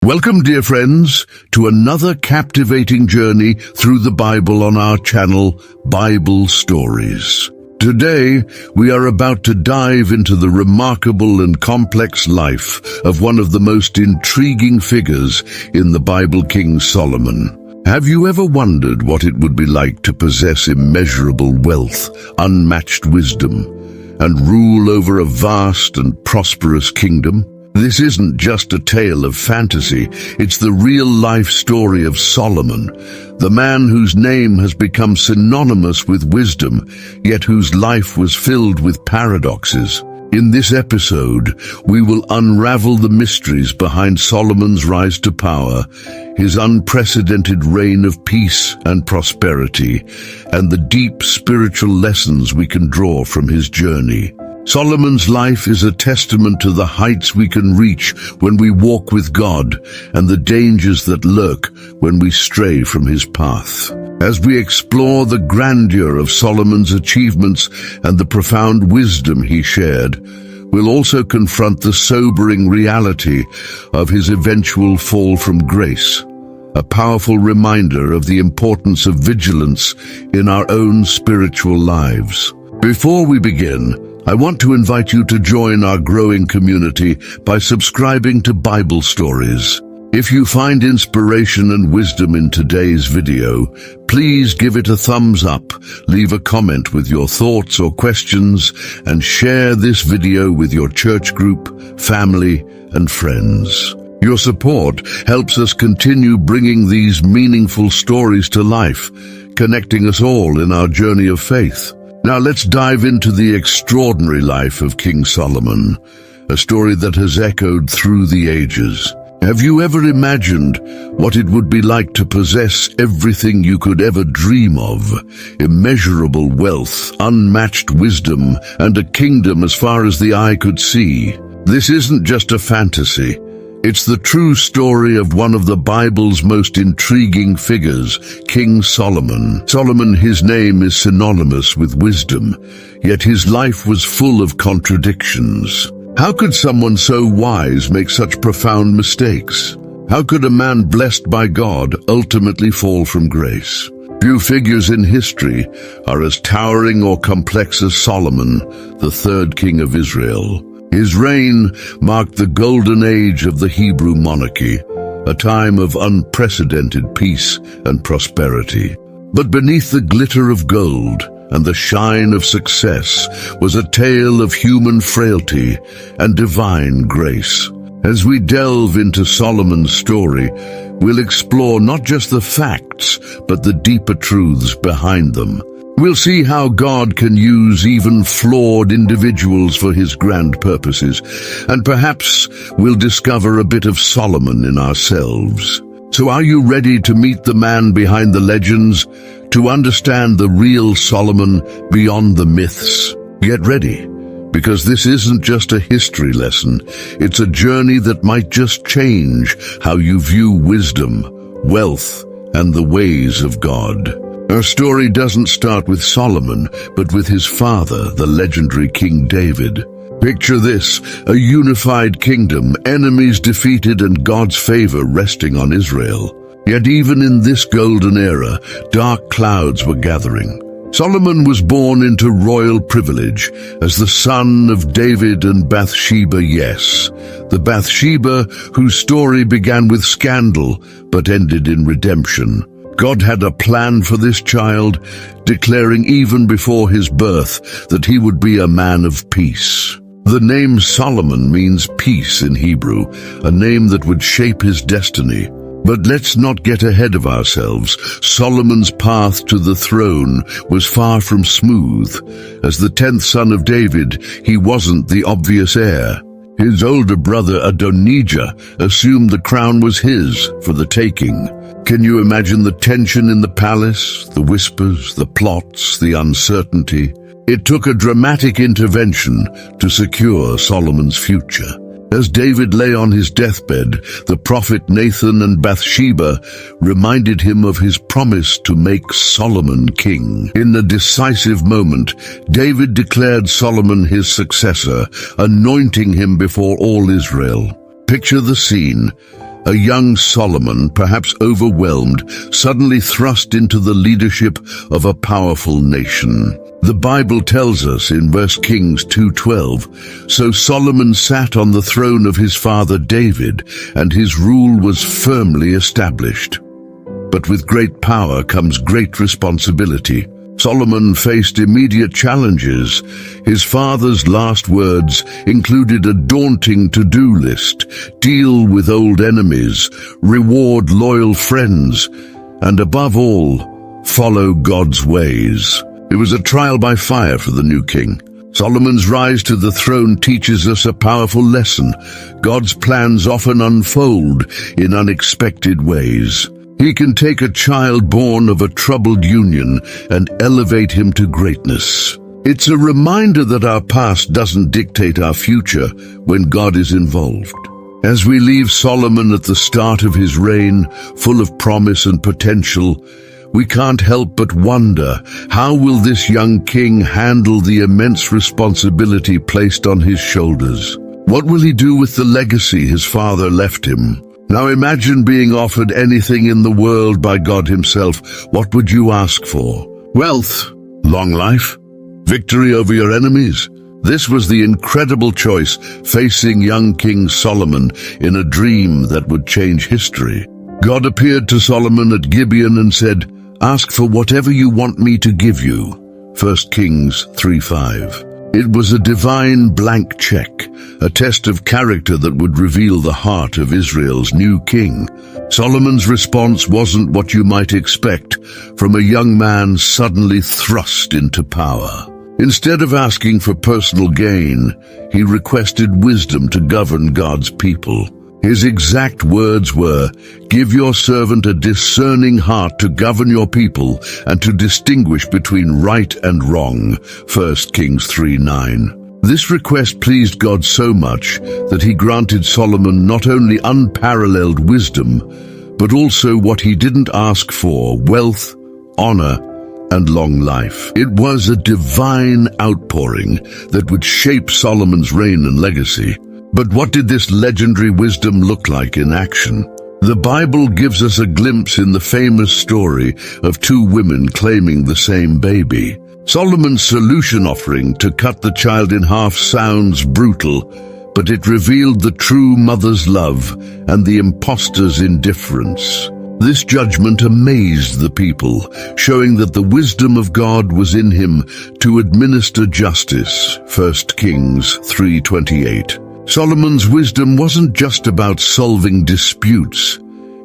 Welcome, dear friends, to another captivating journey through the Bible on our channel, Bible Stories. Today, we are about to dive into the remarkable and complex life of one of the most intriguing figures in the Bible, King Solomon. Have you ever wondered what it would be like to possess immeasurable wealth, unmatched wisdom, and rule over a vast and prosperous kingdom? This isn't just a tale of fantasy, it's the real-life story of Solomon, the man whose name has become synonymous with wisdom, yet whose life was filled with paradoxes. In this episode, we will unravel the mysteries behind Solomon's rise to power, his unprecedented reign of peace and prosperity, and the deep spiritual lessons we can draw from his journey. Solomon's life is a testament to the heights we can reach when we walk with God and the dangers that lurk when we stray from his path. As we explore the grandeur of Solomon's achievements and the profound wisdom he shared, we'll also confront the sobering reality of his eventual fall from grace, a powerful reminder of the importance of vigilance in our own spiritual lives. Before we begin, I want to invite you to join our growing community by subscribing to Bible Stories. If you find inspiration and wisdom in today's video, please give it a thumbs up, leave a comment with your thoughts or questions, and share this video with your church group, family, and friends. Your support helps us continue bringing these meaningful stories to life, connecting us all in our journey of faith. Now let's dive into the extraordinary life of King Solomon, a story that has echoed through the ages. Have you ever imagined what it would be like to possess everything you could ever dream of? Immeasurable wealth, unmatched wisdom, and a kingdom as far as the eye could see. This isn't just a fantasy. It's the true story of one of the Bible's most intriguing figures, King Solomon. Solomon, his name is synonymous with wisdom, yet his life was full of contradictions. How could someone so wise make such profound mistakes? How could a man blessed by God ultimately fall from grace? Few figures in history are as towering or complex as Solomon, the third king of Israel. His reign marked the golden age of the Hebrew monarchy, a time of unprecedented peace and prosperity. But beneath the glitter of gold and the shine of success was a tale of human frailty and divine grace. As we delve into Solomon's story, we'll explore not just the facts, but the deeper truths behind them. We'll see how God can use even flawed individuals for his grand purposes, and perhaps we'll discover a bit of Solomon in ourselves. So are you ready to meet the man behind the legends, to understand the real Solomon beyond the myths? Get ready, because this isn't just a history lesson, it's a journey that might just change how you view wisdom, wealth, and the ways of God. Our story doesn't start with Solomon, but with his father, the legendary King David. Picture this, a unified kingdom, enemies defeated and God's favor resting on Israel. Yet even in this golden era, dark clouds were gathering. Solomon was born into royal privilege as the son of David and Bathsheba, yes, the Bathsheba whose story began with scandal but ended in redemption. God had a plan for this child, declaring even before his birth that he would be a man of peace. The name Solomon means peace in Hebrew, a name that would shape his destiny. But let's not get ahead of ourselves. Solomon's path to the throne was far from smooth. As the 10th son of David, he wasn't the obvious heir. His older brother Adonijah assumed the crown was his for the taking. Can you imagine the tension in the palace, the whispers, the plots, the uncertainty? It took a dramatic intervention to secure Solomon's future. As David lay on his deathbed, the prophet Nathan and Bathsheba reminded him of his promise to make Solomon king. In a decisive moment, David declared Solomon his successor, anointing him before all Israel. Picture the scene. A young Solomon, perhaps overwhelmed, suddenly thrust into the leadership of a powerful nation. The Bible tells us in 1 Kings 2:12, "So Solomon sat on the throne of his father David, and his rule was firmly established." But with great power comes great responsibility. Solomon faced immediate challenges. His father's last words included a daunting to-do list: deal with old enemies, reward loyal friends, and above all, follow God's ways. It was a trial by fire for the new king. Solomon's rise to the throne teaches us a powerful lesson. God's plans often unfold in unexpected ways. He can take a child born of a troubled union and elevate him to greatness. It's a reminder that our past doesn't dictate our future when God is involved. As we leave Solomon at the start of his reign, full of promise and potential, we can't help but wonder, how will this young king handle the immense responsibility placed on his shoulders? What will he do with the legacy his father left him? Now imagine being offered anything in the world by God himself. What would you ask for? Wealth? Long life? Victory over your enemies? This was the incredible choice facing young King Solomon in a dream that would change history. God appeared to Solomon at Gibeon and said, "Ask for whatever you want me to give you." 1 Kings 3:5. It was a divine blank check, a test of character that would reveal the heart of Israel's new king. Solomon's response wasn't what you might expect from a young man suddenly thrust into power. Instead of asking for personal gain, he requested wisdom to govern God's people. His exact words were, "Give your servant a discerning heart to govern your people and to distinguish between right and wrong." 1 Kings 3:9. This request pleased God so much that he granted Solomon not only unparalleled wisdom, but also what he didn't ask for: wealth, honor, and long life. It was a divine outpouring that would shape Solomon's reign and legacy. But what did this legendary wisdom look like in action? The Bible gives us a glimpse in the famous story of two women claiming the same baby. Solomon's solution offering to cut the child in half sounds brutal, but it revealed the true mother's love and the impostor's indifference. This judgment amazed the people, showing that the wisdom of God was in him to administer justice. 1 Kings 3:28. Solomon's wisdom wasn't just about solving disputes.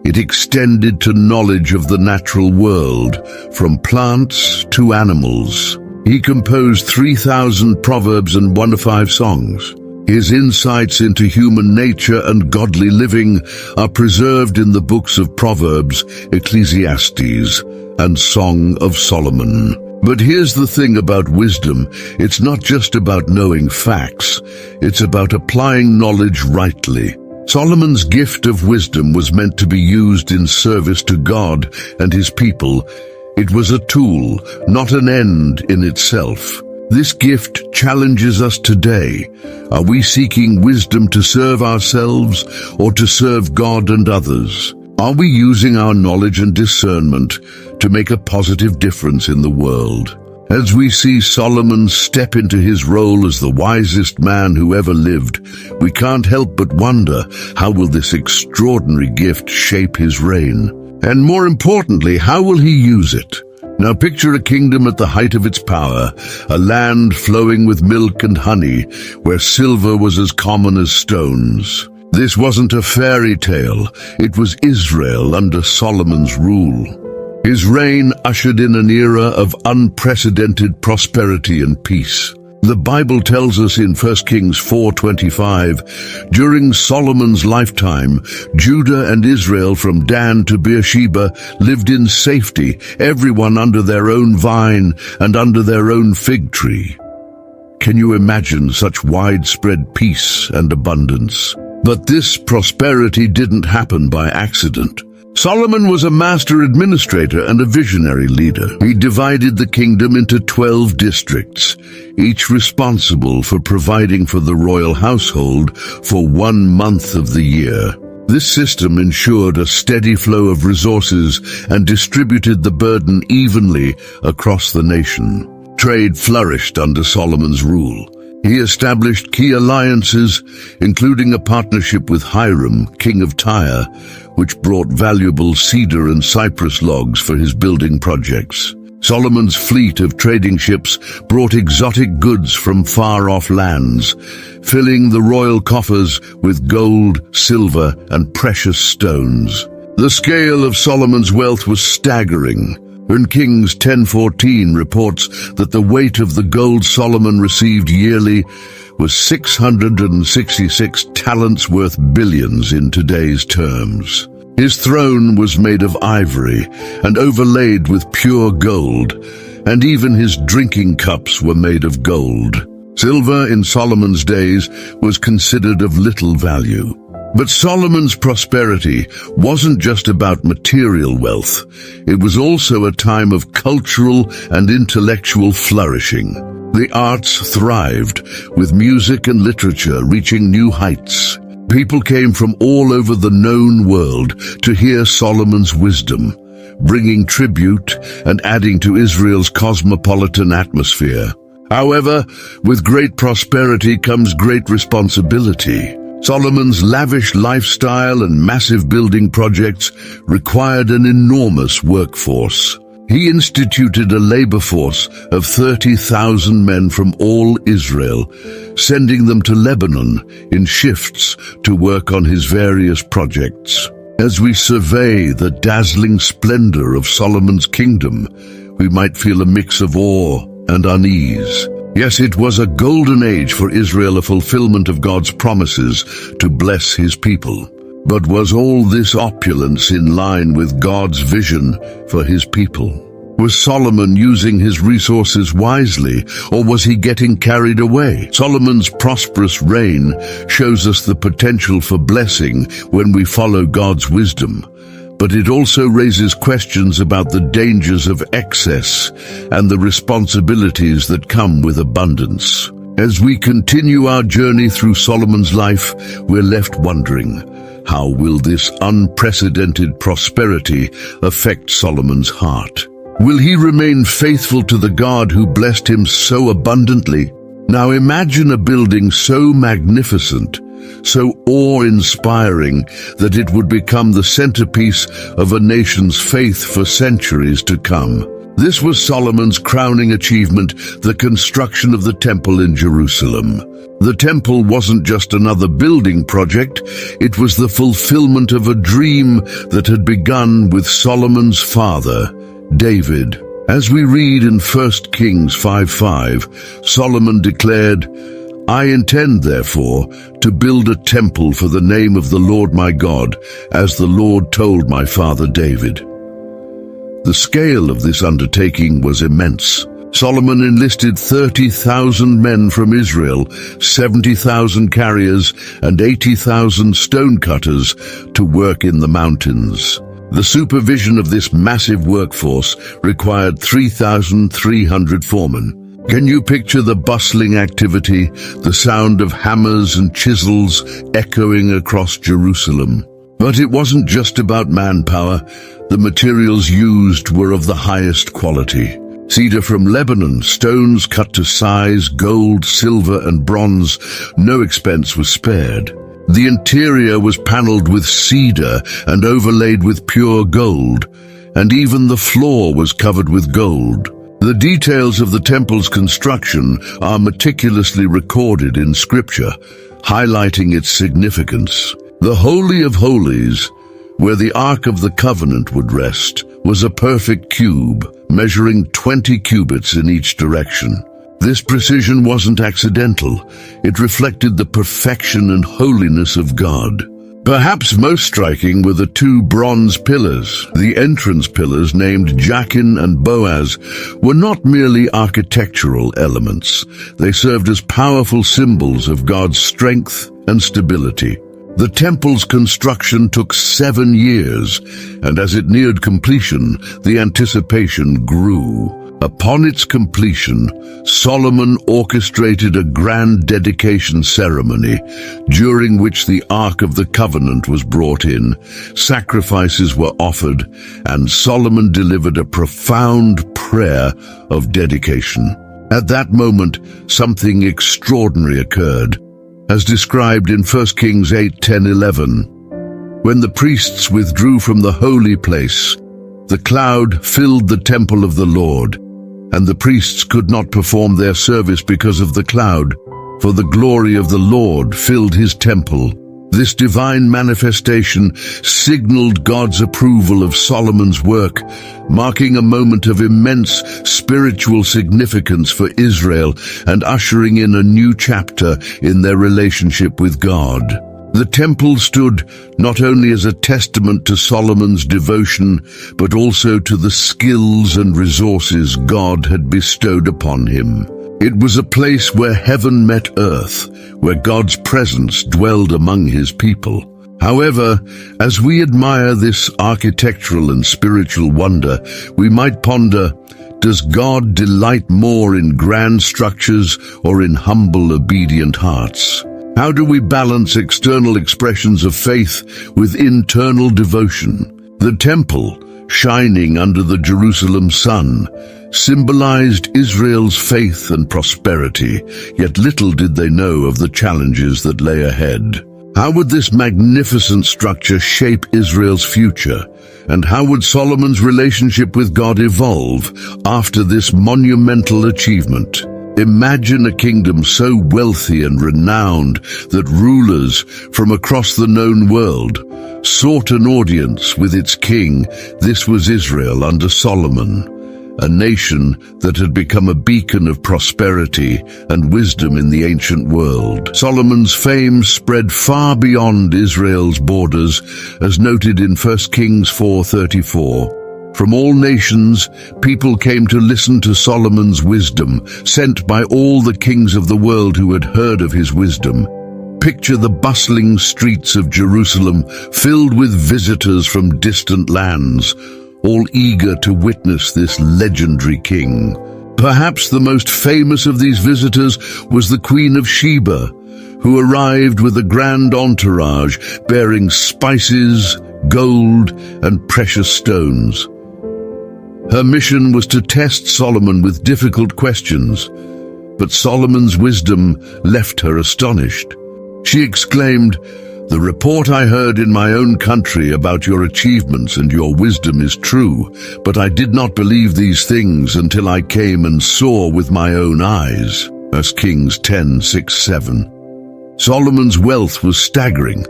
It extended to knowledge of the natural world, from plants to animals. He composed 3,000 proverbs and 105 songs. His insights into human nature and godly living are preserved in the books of Proverbs, Ecclesiastes, and Song of Solomon. But here's the thing about wisdom: it's not just about knowing facts, it's about applying knowledge rightly. Solomon's gift of wisdom was meant to be used in service to God and his people. It was a tool, not an end in itself. This gift challenges us today. Are we seeking wisdom to serve ourselves or to serve God and others? Are we using our knowledge and discernment to make a positive difference in the world? As we see Solomon step into his role as the wisest man who ever lived, we can't help but wonder, how will this extraordinary gift shape his reign? And more importantly, how will he use it? Now picture a kingdom at the height of its power, a land flowing with milk and honey, where silver was as common as stones. This wasn't a fairy tale, it was Israel under Solomon's rule. His reign ushered in an era of unprecedented prosperity and peace. The Bible tells us in 1 Kings 4:25, during Solomon's lifetime, Judah and Israel from Dan to Beersheba lived in safety, everyone under their own vine and under their own fig tree. Can you imagine such widespread peace and abundance? But this prosperity didn't happen by accident. Solomon was a master administrator and a visionary leader. He divided the kingdom into 12 districts, each responsible for providing for the royal household for 1 month of the year. This system ensured a steady flow of resources and distributed the burden evenly across the nation. Trade flourished under Solomon's rule. He established key alliances, including a partnership with Hiram, king of Tyre, which brought valuable cedar and cypress logs for his building projects. Solomon's fleet of trading ships brought exotic goods from far-off lands, filling the royal coffers with gold, silver, and precious stones. The scale of Solomon's wealth was staggering. In Kings 10:14 reports that the weight of the gold Solomon received yearly was 666 talents worth billions in today's terms. His throne was made of ivory and overlaid with pure gold, and even his drinking cups were made of gold. Silver in Solomon's days was considered of little value. But Solomon's prosperity wasn't just about material wealth. It was also a time of cultural and intellectual flourishing. The arts thrived, with music and literature reaching new heights. People came from all over the known world to hear Solomon's wisdom, bringing tribute and adding to Israel's cosmopolitan atmosphere. However, with great prosperity comes great responsibility. Solomon's lavish lifestyle and massive building projects required an enormous workforce. He instituted a labor force of 30,000 men from all Israel, sending them to Lebanon in shifts to work on his various projects. As we survey the dazzling splendor of Solomon's kingdom, we might feel a mix of awe and unease. Yes, it was a golden age for Israel, a fulfillment of God's promises to bless his people. But was all this opulence in line with God's vision for his people? Was Solomon using his resources wisely, or was he getting carried away? Solomon's prosperous reign shows us the potential for blessing when we follow God's wisdom. But it also raises questions about the dangers of excess and the responsibilities that come with abundance. As we continue our journey through Solomon's life, we're left wondering, how will this unprecedented prosperity affect Solomon's heart? Will he remain faithful to the God who blessed him so abundantly? Now imagine a building so magnificent, so awe-inspiring that it would become the centerpiece of a nation's faith for centuries to come. This was Solomon's crowning achievement, the construction of the temple in Jerusalem. The temple wasn't just another building project, it was the fulfillment of a dream that had begun with Solomon's father, David. As we read in 1 Kings 5:5, Solomon declared, "I intend, therefore, to build a temple for the name of the Lord my God, as the Lord told my father David." The scale of this undertaking was immense. Solomon enlisted 30,000 men from Israel, 70,000 carriers, and 80,000 stonecutters to work in the mountains. The supervision of this massive workforce required 3,300 foremen. Can you picture the bustling activity, the sound of hammers and chisels echoing across Jerusalem? But it wasn't just about manpower. The materials used were of the highest quality. Cedar from Lebanon, stones cut to size, gold, silver, and bronze. No expense was spared. The interior was paneled with cedar and overlaid with pure gold, and even the floor was covered with gold. The details of the temple's construction are meticulously recorded in Scripture, highlighting its significance. The Holy of Holies, where the Ark of the Covenant would rest, was a perfect cube, measuring 20 cubits in each direction. This precision wasn't accidental. It reflected the perfection and holiness of God. Perhaps most striking were the two bronze pillars. The entrance pillars, named Jachin and Boaz, were not merely architectural elements. They served as powerful symbols of God's strength and stability. The temple's construction took 7 years, and as it neared completion, the anticipation grew. Upon its completion, Solomon orchestrated a grand dedication ceremony, during which the Ark of the Covenant was brought in, sacrifices were offered, and Solomon delivered a profound prayer of dedication. At that moment, something extraordinary occurred, as described in 1 Kings 8:10-11. When the priests withdrew from the holy place, the cloud filled the temple of the Lord, and the priests could not perform their service because of the cloud, for the glory of the Lord filled his temple. This divine manifestation signaled God's approval of Solomon's work, marking a moment of immense spiritual significance for Israel and ushering in a new chapter in their relationship with God. The temple stood not only as a testament to Solomon's devotion, but also to the skills and resources God had bestowed upon him. It was a place where heaven met earth, where God's presence dwelled among his people. However, as we admire this architectural and spiritual wonder, we might ponder, does God delight more in grand structures or in humble, obedient hearts? How do we balance external expressions of faith with internal devotion? The temple, shining under the Jerusalem sun, symbolized Israel's faith and prosperity, yet little did they know of the challenges that lay ahead. How would this magnificent structure shape Israel's future? And how would Solomon's relationship with God evolve after this monumental achievement? Imagine a kingdom so wealthy and renowned that rulers from across the known world sought an audience with its king. This was Israel under Solomon, a nation that had become a beacon of prosperity and wisdom in the ancient world. Solomon's fame spread far beyond Israel's borders, as noted in 1 Kings 4:34. From all nations, people came to listen to Solomon's wisdom, sent by all the kings of the world who had heard of his wisdom. Picture the bustling streets of Jerusalem, filled with visitors from distant lands, all eager to witness this legendary king. Perhaps the most famous of these visitors was the Queen of Sheba, who arrived with a grand entourage bearing spices, gold, and precious stones. Her mission was to test Solomon with difficult questions, but Solomon's wisdom left her astonished. She exclaimed, "The report I heard in my own country about your achievements and your wisdom is true, but I did not believe these things until I came and saw with my own eyes." 1 Kings 10:6-7. Solomon's wealth was staggering.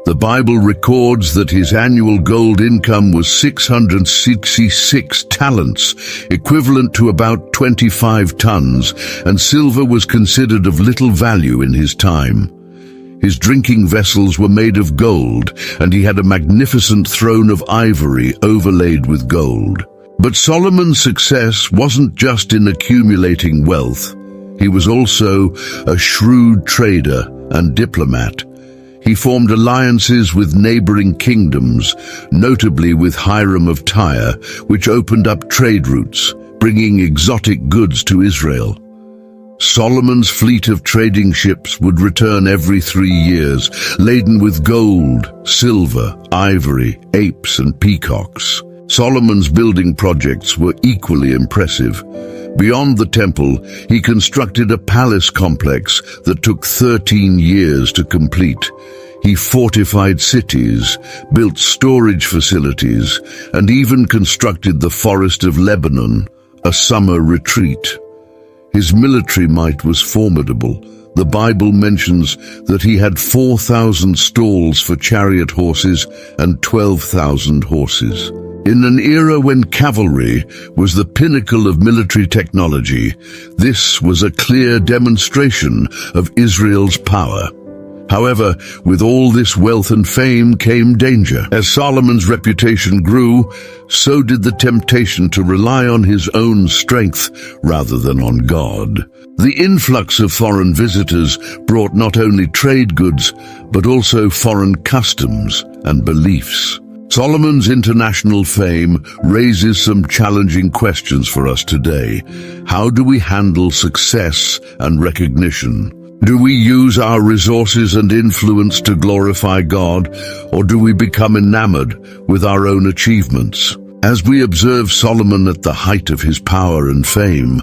The Bible records that his annual gold income was 666 talents, equivalent to about 25 tons, and silver was considered of little value in his time. His drinking vessels were made of gold, and he had a magnificent throne of ivory overlaid with gold. But Solomon's success wasn't just in accumulating wealth. He was also a shrewd trader and diplomat. He formed alliances with neighboring kingdoms, notably with Hiram of Tyre, which opened up trade routes, bringing exotic goods to Israel. Solomon's fleet of trading ships would return every 3 years, laden with gold, silver, ivory, apes, and peacocks. Solomon's building projects were equally impressive. Beyond the temple, he constructed a palace complex that took 13 years to complete. He fortified cities, built storage facilities, and even constructed the Forest of Lebanon, a summer retreat. His military might was formidable. The Bible mentions that he had 4,000 stalls for chariot horses and 12,000 horses. In an era when cavalry was the pinnacle of military technology, this was a clear demonstration of Israel's power. However, with all this wealth and fame came danger. As Solomon's reputation grew, so did the temptation to rely on his own strength rather than on God. The influx of foreign visitors brought not only trade goods, but also foreign customs and beliefs. Solomon's international fame raises some challenging questions for us today. How do we handle success and recognition? Do we use our resources and influence to glorify God, or do we become enamored with our own achievements? As we observe Solomon at the height of his power and fame,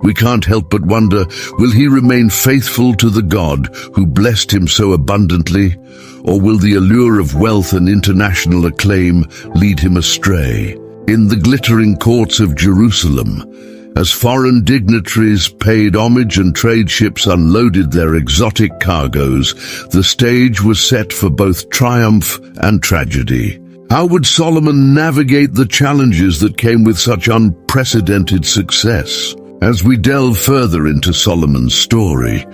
we can't help but wonder, will he remain faithful to the God who blessed him so abundantly, or will the allure of wealth and international acclaim lead him astray? In the glittering courts of Jerusalem, as foreign dignitaries paid homage and trade ships unloaded their exotic cargoes, the stage was set for both triumph and tragedy. How would Solomon navigate the challenges that came with such unprecedented success? As we delve further into Solomon's story,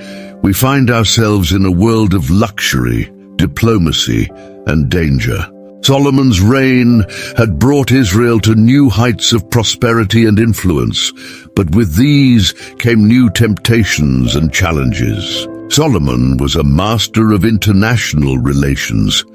we find ourselves in a world of luxury, diplomacy, and danger. Solomon's reign had brought Israel to new heights of prosperity and influence, but with these came new temptations and challenges. Solomon was a master of international relations.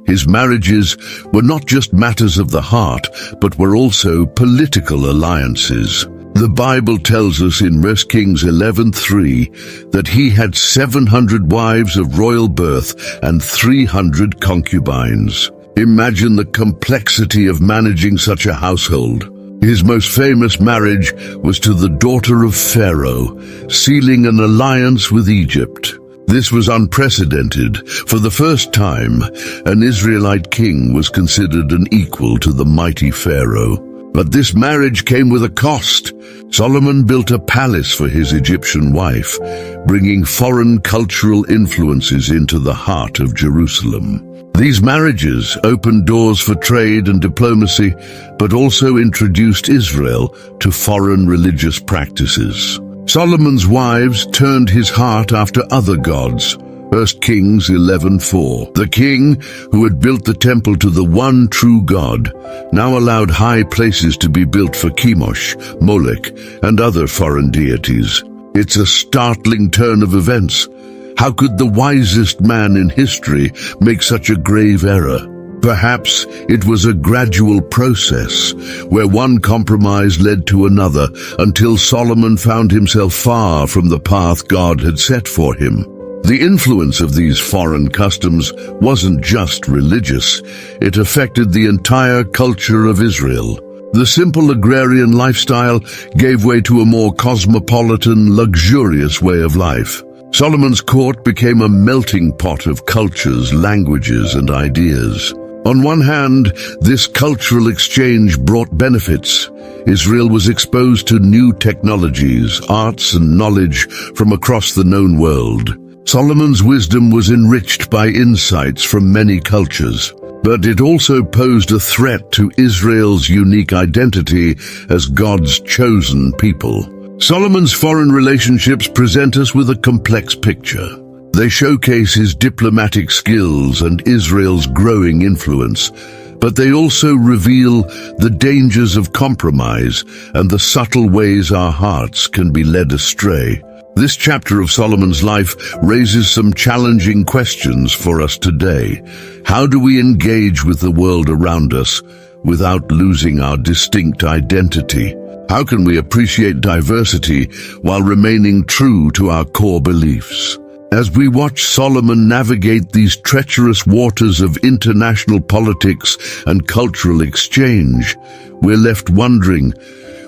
His marriages were not just matters of the heart, but were also political alliances. The Bible tells us in 1 Kings 11:3 that he had 700 wives of royal birth and 300 concubines. Imagine the complexity of managing such a household. His most famous marriage was to the daughter of Pharaoh, sealing an alliance with Egypt. This was unprecedented. For the first time, an Israelite king was considered an equal to the mighty Pharaoh. But this marriage came with a cost. Solomon built a palace for his Egyptian wife, bringing foreign cultural influences into the heart of Jerusalem. These marriages opened doors for trade and diplomacy, but also introduced Israel to foreign religious practices. Solomon's wives turned his heart after other gods. 1 Kings 11:4. The king, who had built the temple to the one true God, now allowed high places to be built for Chemosh, Molech, and other foreign deities. It's a startling turn of events. How could the wisest man in history make such a grave error? Perhaps it was a gradual process, where one compromise led to another, until Solomon found himself far from the path God had set for him. The influence of these foreign customs wasn't just religious, it affected the entire culture of Israel. The simple agrarian lifestyle gave way to a more cosmopolitan, luxurious way of life. Solomon's court became a melting pot of cultures, languages, and ideas. On one hand, this cultural exchange brought benefits. Israel was exposed to new technologies, arts, and knowledge from across the known world. Solomon's wisdom was enriched by insights from many cultures, but it also posed a threat to Israel's unique identity as God's chosen people. Solomon's foreign relationships present us with a complex picture. They showcase his diplomatic skills and Israel's growing influence, but they also reveal the dangers of compromise and the subtle ways our hearts can be led astray. This chapter of Solomon's life raises some challenging questions for us today. How do we engage with the world around us without losing our distinct identity? How can we appreciate diversity while remaining true to our core beliefs? As we watch Solomon navigate these treacherous waters of international politics and cultural exchange, we're left wondering,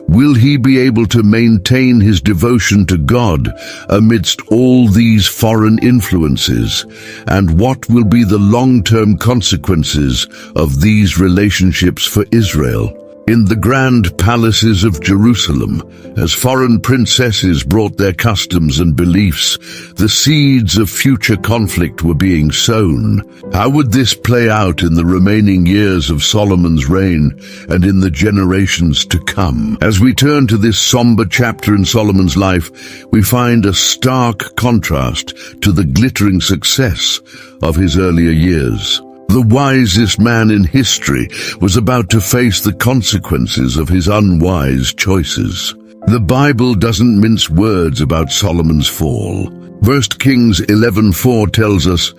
will he be able to maintain his devotion to God amidst all these foreign influences? And what will be the long-term consequences of these relationships for Israel? In the grand palaces of Jerusalem, as foreign princesses brought their customs and beliefs, the seeds of future conflict were being sown. How would this play out in the remaining years of Solomon's reign and in the generations to come? As we turn to this somber chapter in Solomon's life, we find a stark contrast to the glittering success of his earlier years. The wisest man in history was about to face the consequences of his unwise choices. The Bible doesn't mince words about Solomon's fall. 1 Kings 11:4 tells us,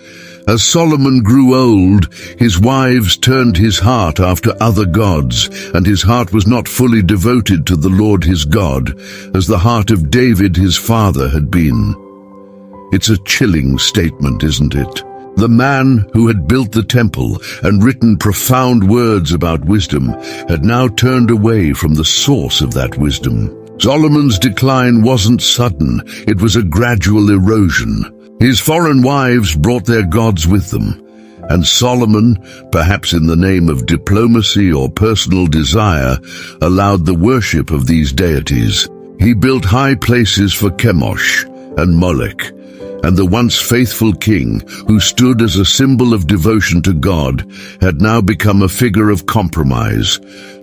As Solomon grew old, his wives turned his heart after other gods, and his heart was not fully devoted to the Lord his God, as the heart of David his father had been. It's a chilling statement, isn't it? The man who had built the temple and written profound words about wisdom had now turned away from the source of that wisdom. Solomon's decline wasn't sudden, it was a gradual erosion. His foreign wives brought their gods with them, and Solomon, perhaps in the name of diplomacy or personal desire, allowed the worship of these deities. He built high places for Chemosh and Molech, and the once faithful king, who stood as a symbol of devotion to God, had now become a figure of compromise,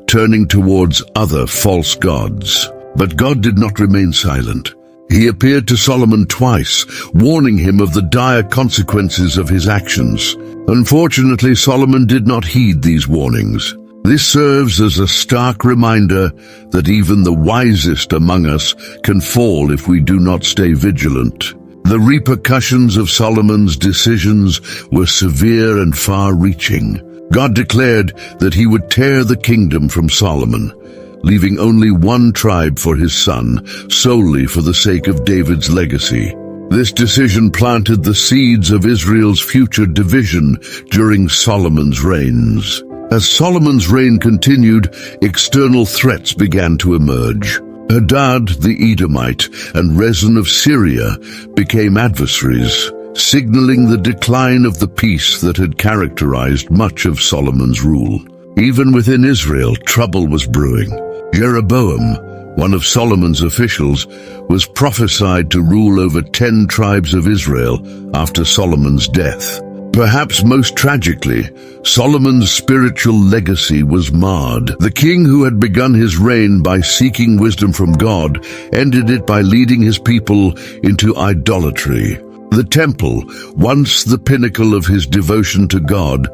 turning towards other false gods. But God did not remain silent. He appeared to Solomon twice, warning him of the dire consequences of his actions. Unfortunately, Solomon did not heed these warnings. This serves as a stark reminder that even the wisest among us can fall if we do not stay vigilant. The repercussions of Solomon's decisions were severe and far-reaching. God declared that he would tear the kingdom from Solomon, leaving only one tribe for his son, solely for the sake of David's legacy. This decision planted the seeds of Israel's future division during Solomon's reigns. As Solomon's reign continued, external threats began to emerge. Hadad the Edomite and Rezin of Syria became adversaries, signaling the decline of the peace that had characterized much of Solomon's rule. Even within Israel, trouble was brewing. Jeroboam, one of Solomon's officials, was prophesied to rule over 10 tribes of Israel after Solomon's death. Perhaps most tragically, Solomon's spiritual legacy was marred. The king who had begun his reign by seeking wisdom from God ended it by leading his people into idolatry. The temple, once the pinnacle of his devotion to God,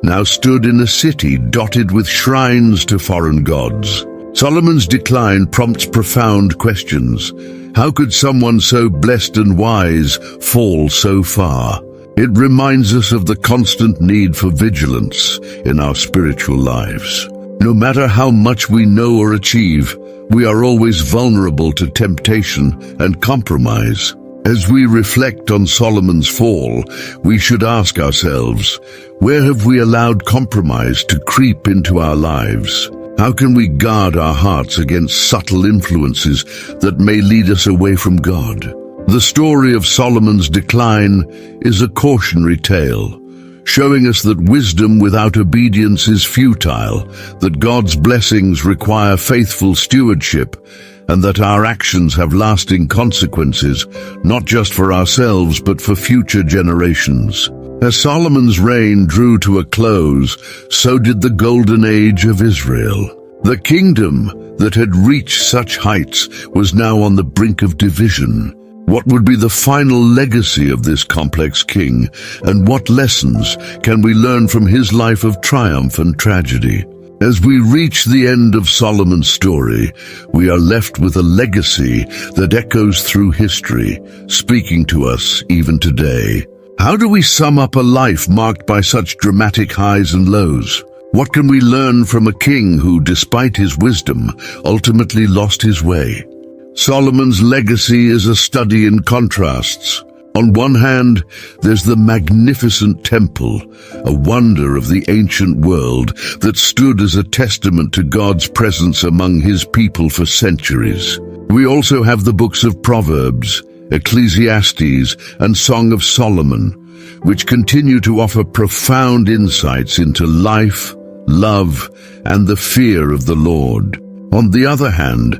now stood in a city dotted with shrines to foreign gods. Solomon's decline prompts profound questions. How could someone so blessed and wise fall so far? It reminds us of the constant need for vigilance in our spiritual lives. No matter how much we know or achieve, we are always vulnerable to temptation and compromise. As we reflect on Solomon's fall, we should ask ourselves, where have we allowed compromise to creep into our lives? How can we guard our hearts against subtle influences that may lead us away from God? The story of Solomon's decline is a cautionary tale, showing us that wisdom without obedience is futile, that God's blessings require faithful stewardship, and that our actions have lasting consequences, not just for ourselves but for future generations. As Solomon's reign drew to a close, so did the golden age of Israel. The kingdom that had reached such heights was now on the brink of division. What would be the final legacy of this complex king, and what lessons can we learn from his life of triumph and tragedy? As we reach the end of Solomon's story, we are left with a legacy that echoes through history, speaking to us even today. How do we sum up a life marked by such dramatic highs and lows? What can we learn from a king who, despite his wisdom, ultimately lost his way? Solomon's legacy is a study in contrasts. On one hand, there's the magnificent temple, a wonder of the ancient world that stood as a testament to God's presence among his people for centuries. We also have the books of Proverbs, Ecclesiastes, and Song of Solomon, which continue to offer profound insights into life, love, and the fear of the Lord. On the other hand,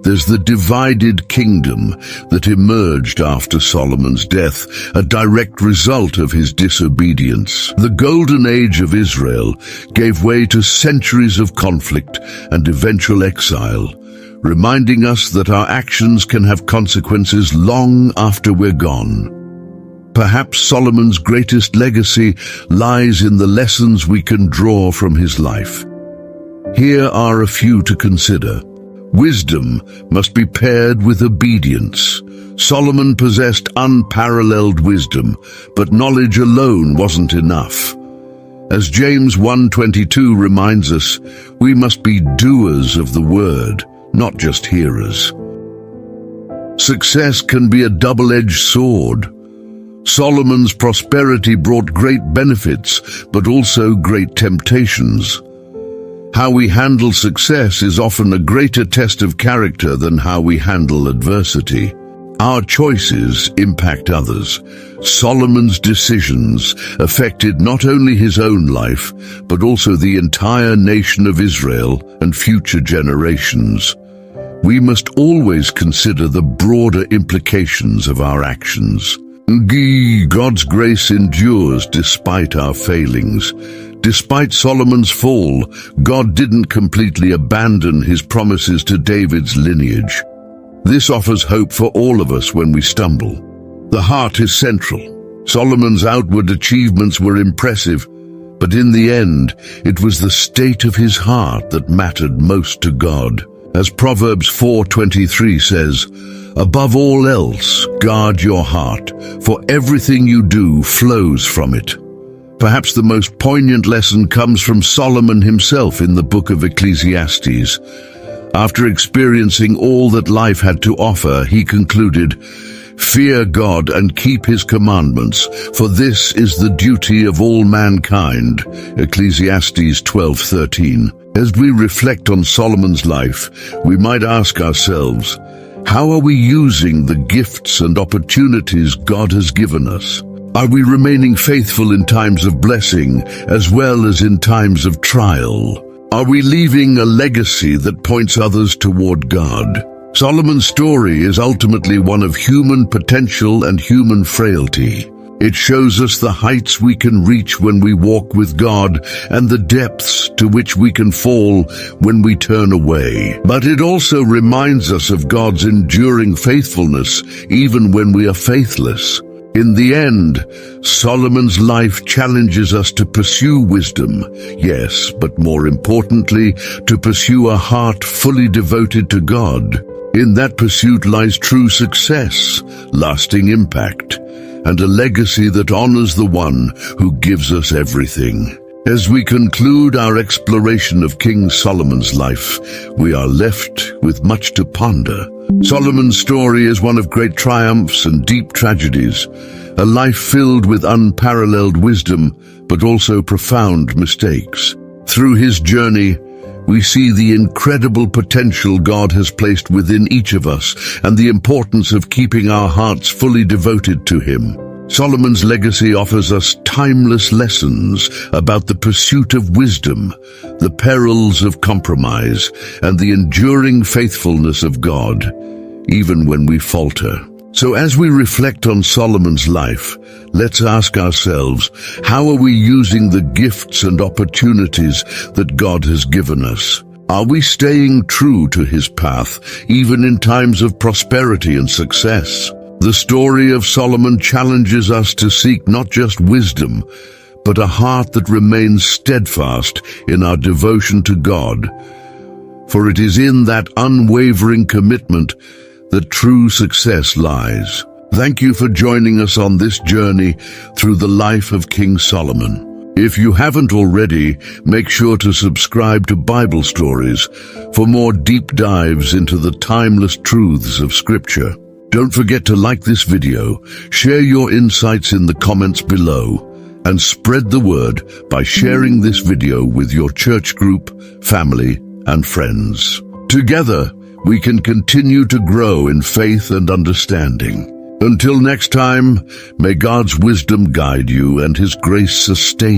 there's the divided kingdom that emerged after Solomon's death, a direct result of his disobedience. The golden age of Israel gave way to centuries of conflict and eventual exile, reminding us that our actions can have consequences long after we're gone. Perhaps Solomon's greatest legacy lies in the lessons we can draw from his life. Here are a few to consider. Wisdom must be paired with obedience. Solomon possessed unparalleled wisdom, but knowledge alone wasn't enough. As James 1:22 reminds us, we must be doers of the word, not just hearers. Success can be a double-edged sword. Solomon's prosperity brought great benefits, but also great temptations. How we handle success is often a greater test of character than how we handle adversity. Our choices impact others. Solomon's decisions affected not only his own life, but also the entire nation of Israel and future generations. We must always consider the broader implications of our actions. God's grace endures despite our failings. Despite Solomon's fall, God didn't completely abandon his promises to David's lineage. This offers hope for all of us when we stumble. The heart is central. Solomon's outward achievements were impressive, but in the end, it was the state of his heart that mattered most to God. As Proverbs 4:23 says, "Above all else, guard your heart, for everything you do flows from it." Perhaps the most poignant lesson comes from Solomon himself in the book of Ecclesiastes. After experiencing all that life had to offer, he concluded, "Fear God and keep his commandments, for this is the duty of all mankind." Ecclesiastes 12:13. As we reflect on Solomon's life, we might ask ourselves, how are we using the gifts and opportunities God has given us? Are we remaining faithful in times of blessing as well as in times of trial? Are we leaving a legacy that points others toward God? Solomon's story is ultimately one of human potential and human frailty. It shows us the heights we can reach when we walk with God and the depths to which we can fall when we turn away. But it also reminds us of God's enduring faithfulness even when we are faithless. In the end, Solomon's life challenges us to pursue wisdom, yes, but more importantly, to pursue a heart fully devoted to God. In that pursuit lies true success, lasting impact, and a legacy that honors the one who gives us everything. As we conclude our exploration of King Solomon's life, we are left with much to ponder. Solomon's story is one of great triumphs and deep tragedies, a life filled with unparalleled wisdom, but also profound mistakes. Through his journey, we see the incredible potential God has placed within each of us and the importance of keeping our hearts fully devoted to him. Solomon's legacy offers us timeless lessons about the pursuit of wisdom, the perils of compromise, and the enduring faithfulness of God, even when we falter. So as we reflect on Solomon's life, let's ask ourselves, how are we using the gifts and opportunities that God has given us? Are we staying true to his path, even in times of prosperity and success? The story of Solomon challenges us to seek not just wisdom, but a heart that remains steadfast in our devotion to God. For it is in that unwavering commitment that true success lies. Thank you for joining us on this journey through the life of King Solomon. If you haven't already, make sure to subscribe to Bible Stories for more deep dives into the timeless truths of Scripture. Don't forget to like this video, share your insights in the comments below, and spread the word by sharing this video with your church group, family, and friends. Together, we can continue to grow in faith and understanding. Until next time, may God's wisdom guide you and his grace sustain